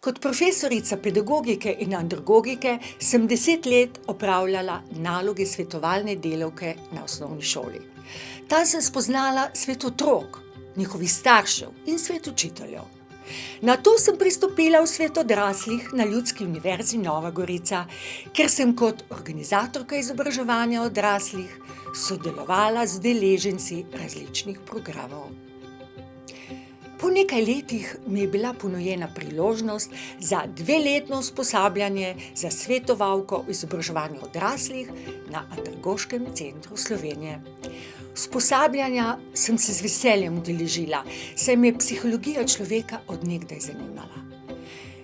Kot profesorica pedagogike in andragogike sem 10 let opravljala naloge svetovalne delavke na osnovni šoli. Tam sem spoznala svet otrok, njihovih staršev in svet učiteljev. Nato sem pristopila v svet odraslih na Ljudski univerzi Nova Gorica, kjer sem kot organizatorka izobraževanja odraslih sodelovala z udeleženci različnih programov. Po nekaj letih mi je bila ponujena priložnost za 2-letno usposabljanje za svetovalko v izobraževanju odraslih na Andragoškem centru Slovenije. Usposabljanja sem se z veseljem udeležila, saj me je psihologija človeka od nekdaj zanimala.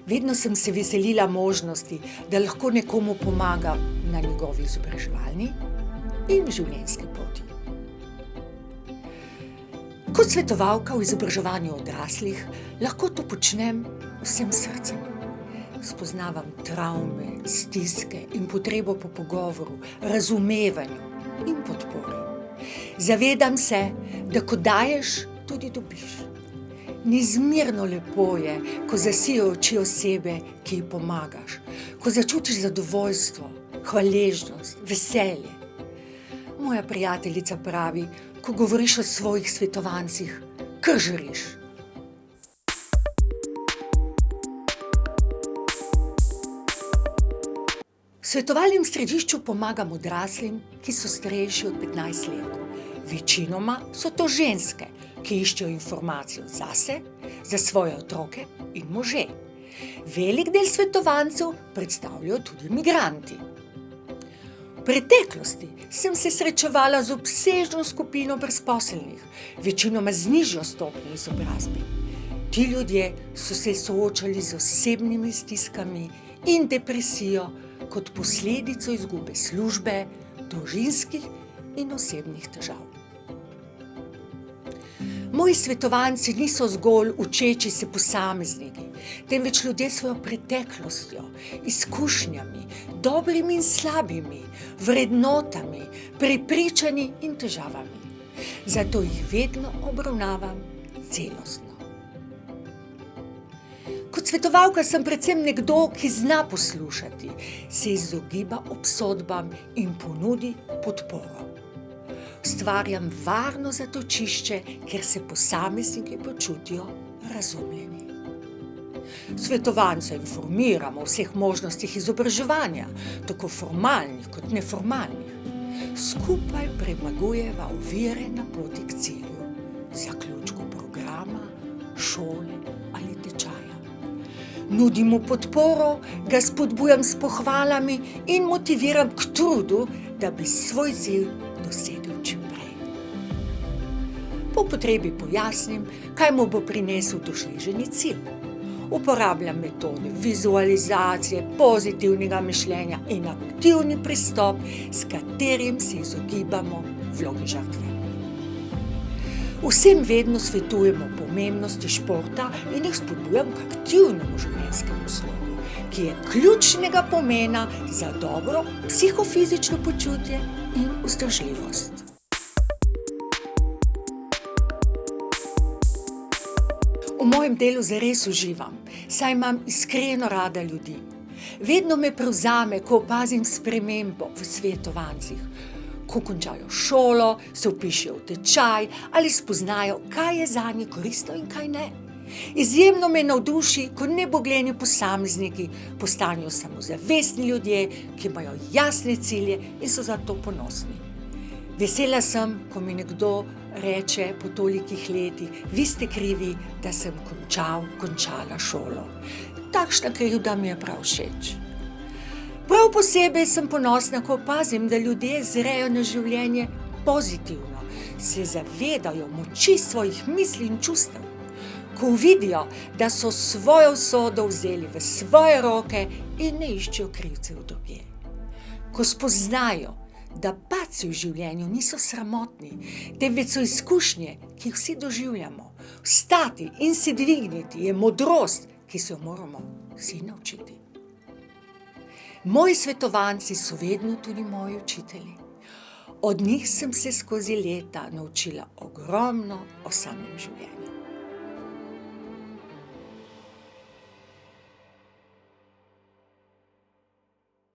Vedno sem se veselila možnosti, da lahko nekomu pomagam na njegovi izobraževalni in življenjski poti. Kot svetovalka v izobraževanju odraslih lahko to počnem vsem srcem. Spoznavam travme, stiske in potrebo po pogovoru, razumevanju in podpori. Zavedam se, da ko daješ, tudi dobiš. Neizmerno lepo je, ko zasijo oči osebe, ki ji pomagaš, ko začutiš zadovoljstvo, hvaležnost, veselje. Moja prijateljica pravi, ko govoriš o svojih svetovancih, kar žariš. V svetovalnem središču pomagam odraslim, ki so starejši od 15 let. Večinoma so to ženske, ki iščejo informacijo zase, za svoje otroke in može. Velik del svetovancev predstavljajo tudi migranti. V preteklosti sem se srečevala z obsežno skupino brezposelnih, večinoma z nižjo stopnjo izobrazbe. Ti ljudje so se soočali z osebnimi stiskami in depresijo kot posledico izgube službe, družinskih in osebnih težav. Moji svetovanci niso zgolj učeči se posamezniki, temveč ljudje s svojo preteklostjo, izkušnjami, dobrimi in slabimi, vrednotami, prepričanji in težavami. Zato jih vedno obravnavam celostno. Kot svetovalka sem predvsem nekdo, ki zna poslušati, se izogiba obsodbam in ponudi podporo. Ustvarjam varno zatočišče, kjer se posamezniki počutijo razumljeni. Svetovance informiramo o vseh možnostih izobraževanja, tako formalnih kot neformalnih. Skupaj premagujeva ovire na poti k cilju, zaključku programa, šole ali tečaja. Nudimo podporo, ga spodbujam s pohvalami in motiviram k trudu, da bi svoj cilj dosegel čim prej. Po potrebi pojasnim, kaj mu bo prinesel doseženi cilj. Uporabljam metode vizualizacije, pozitivnega mišljenja in aktivni pristop, s katerim se izogibamo vlogi žrtve. Vsem vedno svetujemo o pomembnosti športa in jih spodbujam k aktivnemu življenjskemu slogu, ki je ključnega pomena za dobro psihofizično počutje in vzdržljivost. V mojem delu zares uživam, saj imam iskreno rada ljudi. Vedno me prevzame, ko opazim spremembo v svetovancih. Ko končajo šolo, se vpišejo v tečaj ali spoznajo, kaj je zanje koristno in kaj ne. Izjemno me navduši, ko nebogljeni posamezniki postanejo samozavestni ljudje, ki imajo jasne cilje in so zato ponosni. Vesela sem, ko mi nekdo reče po tolikih letih, vi ste krivi, da sem končala šolo. Takšna krivda mi je prav všeč. Prav posebej sem ponosna, ko opazim, da ljudje zrejo na življenje pozitivno, se zavedajo moči svojih misli in čustev. Ko vidijo, da so svojo usodo vzeli v svoje roke in ne iščejo krivcev drugje. Ko spoznajo, da padci v življenju niso sramotni, temveč so izkušnje, ki jih vsi doživljamo. Vstati in se dvigniti je modrost, ki se jo moramo vsi naučiti. Moji svetovanci so vedno tudi moji učitelji. Od njih sem se skozi leta naučila ogromno o samem življenju.